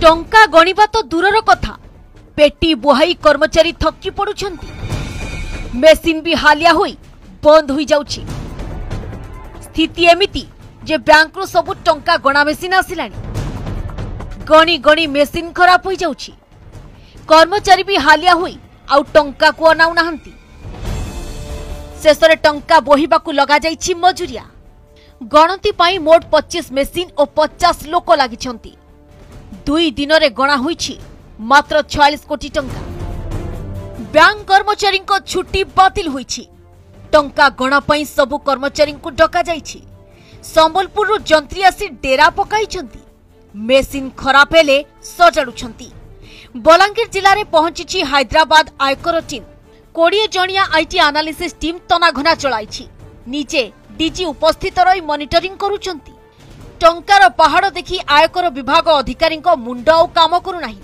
टंका गणिबा तो दूरर कथा पेटी बुहाई कर्मचारी थकी पड़ुछंती मेसिन भी हालिया होई बंद होई जाउछि। स्थिति एमिति जे बैंक रु सब टंका गणा मेसिन आसिलानी गणी गणी मेसिन खराब होई जाउछि। कर्मचारी भी हालिया होई आउ टंका को अनाउ नाहंती। शेषरे टंका बोहिबाकू लगा जाइछि मजुरिया। गणति पाई मोट 25 मेसिन और 50 लोक लागिछंती। 2 दिन रे गणा होइछि मात्र 46 कोटी टंका। बैंक कर्मचारी को छुट्टी बातिल होइछि। टंका गणा पाई सबु कर्मचारी को डका जाइछि। संबलपुर रु जंत्री आसी डेरा पकाइछंती। मेसिन खराब हेले सजाडुछंती। बलांगीर जिले में पहुंची हैदराबाद आयकर टीम। 20 जणिया आईटी एनालिसिस टीम तनाघना चलाइछि। निजे डीजी उपस्थित रही मॉनिटरिंग करुछंती। टंकार पहाड़ देखि आयकर विभाग अधिकारी मुंड आउ काम करू नाही।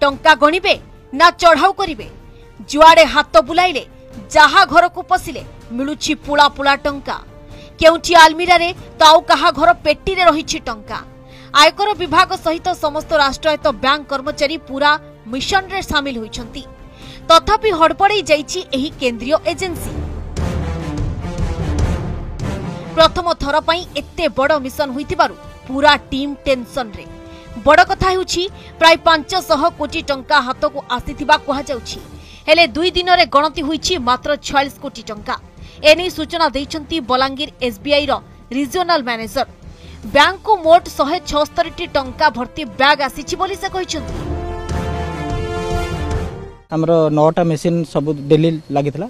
टंका गणिबे ना चढ़ाऊ करिवे। जुआड़े हाथ बुलाइले जहा घर को पसिले मिलुछि पुला पुला टंका। केउछि आलमीरा रे तो आउ कहा घर पेटी रे रहिछि टंका। आयकर विभाग सहित समस्त राष्ट्रायत्त बैंक कर्मचारी पूरा मिशन रे शामिल होइछंती। तथापि हड़बड़ाई जाइछि एही केंद्रीय एजेंसी। प्रथम थर पई एते बड़ मिशन होइतिबारु पूरा टीम टेंशन रे। बड़ कथा हेउछि प्राय 500 कोटी टंका हाथ को आसीथिबा कहा जाउछि। हेले 2 दिन रे गणति होइछि मात्र 46 कोटी टंका। एनी सूचना दैछंती बलांगीर एसबीआई रो रीजनल मैनेजर। बैंक को मोट 176 टंका भर्ती बैग आसीछि बोली से कहिछंती। हमरो 9टा मेसिन सब डेली लागितला।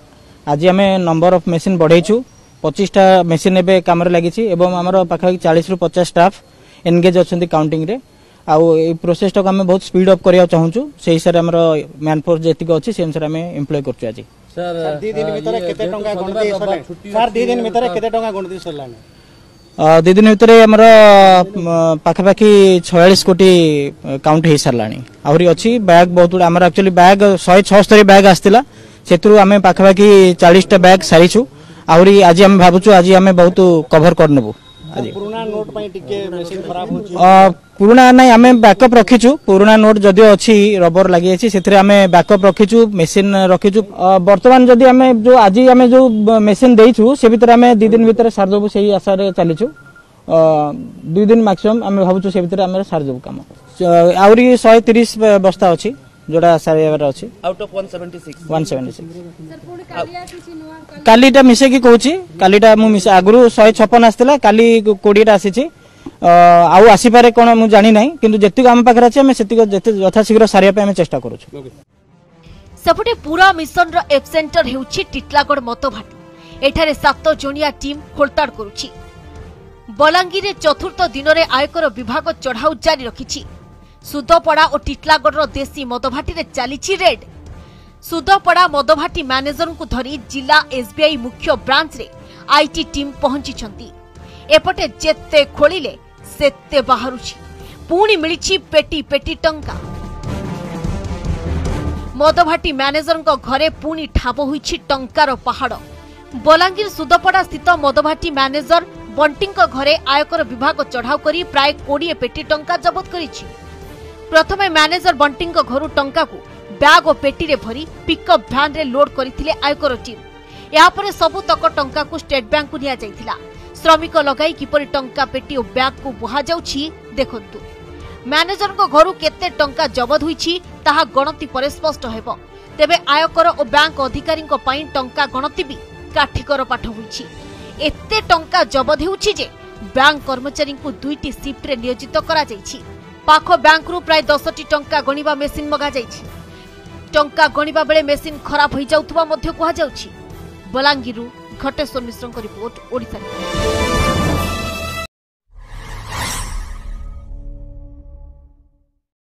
आज आमे नंबर ऑफ मेसिन बढ़ाइछु। 25टा मेसिन एबे काम रे लागिछि एवं हमरो पाखा 40 रु 50 स्टाफ एंगेज अछंती काउंटिंग रे। आउ ए प्रोसेस तो हमें बहुत स्पीड अप करिया चाहूछु। सेही सर हमरो मैन फोर्स जेतिक अछि सेम सर हमें एम्प्लॉय करछु। आज सर 2 दिन भीतर केते टंका गणति सरला? सर 2 दिन भीतर केते टंका गणति सरलानी? 2 दिन भीतर हमरो पाखापाखी 46 कोटी काउंट हे सरलानी। आहुरी अछि बैग बहुत हमर एक्चुअली बैग 176 बैग आस्तिला। सेतरु हमें पाखापाखी 40टा बैग सारिछु। आहुरी आज हम भाबुछु आज हमें बहुत कवर कर नेबो। पुराना नोट पई टिके मेसिन खराब होछि। पुराना नहीं हमें बैकअप रखीचु। पुराना नोट जदि अच्छी रबर लगी अछि सेथरे हमें बैकअप रखीचु मेसिन रखीचु। वर्तमान जदि हमें जो आज हमें जो मेसिन देइछु से भीतर हमें 2 दिन भीतर सार देबु सेही आशा रे चलीछु। 2 दिन मैक्सिमम हमें भाबुछु से भीतर हमें सार देबु काम। आउरी 130 बस्ता अछि जोड़ा सारेबार अछि आउट ऑफ 176 कालीटा मिसे की कहूची। कालीटा मु मिसे आगु 156 आस्तिला काली 20टा आसीची। आउ आसी पारे कोन मु जानि नाही किंतु जेतिक हम पाखरा अछि हम सेतिक यथा शीघ्र सारिया पे हम चेष्टा करूछु। सेपटे पूरा मिशन रो एब्सेंटर हेउछि टिटलागढ़ मतभाटी। एठारे 7 जणिया टीम खोलताड़ करूछि। बलांगीर रे चतुर्थ दिन रे आयकर विभाग चढ़ाऊ जारी रखिछि। सुदपड़ा और टिटलागढ़ रो देसी मदभाटी रे चलीछि रेड। सुदपड़ा मदभाटी मैनेजर को धरी जिला एसबीआई मुख्य ब्रांच रे आईटी टीम पहुंची छंती। एपटे जेते खोलिले सेते बाहरुछि। पुणी मिलिछि पेटी पेटी टंका। मदभाटी मैनेजर को घरे पुणी ठाब होइछि टंकार पहाड़। बलांगीर सुदपड़ा स्थित मदभाटी मैनेजर बंटिंग घरे आयकर विभाग चढ़ाऊ करी प्राय 20 पेटी टंका जबत करिछि। प्रथमे मैनेजर बंटिंग घरु टंका को बैग और पेटी रे भरी पिकअप भ्यान रे लोड करथिले आयकर टीम। या परे सबु तक टंका को स्टेट बैंक को निया जाइथिला। श्रमिक लगाई किपरि टंका पेटी और बैग को बुहा जाउछि देखंतु। मैनेजर को घरु केते टंका जबत होइछि ताहा गणति पर स्पष्ट हेबो। तेबे आयकर और बैंक अधिकारी को पई टंका गणति भी काठिकर पाठ होइछि। एते टंका जबत हेउछि जे बैंक कर्मचारी को 2टी शिफ्ट रे नियोजित करा जाइछि। पाख बैंक रु प्राय 10टी टंका गणिबा मेसिन मगा जाइछि। टंका गणिबा बेले मेसिन खराब होई जाउतबा मध्य कहा जाउछि। बलांगीरु घटेश्वर मिश्रଙ୍କ रिपोर्ट ओडिशा।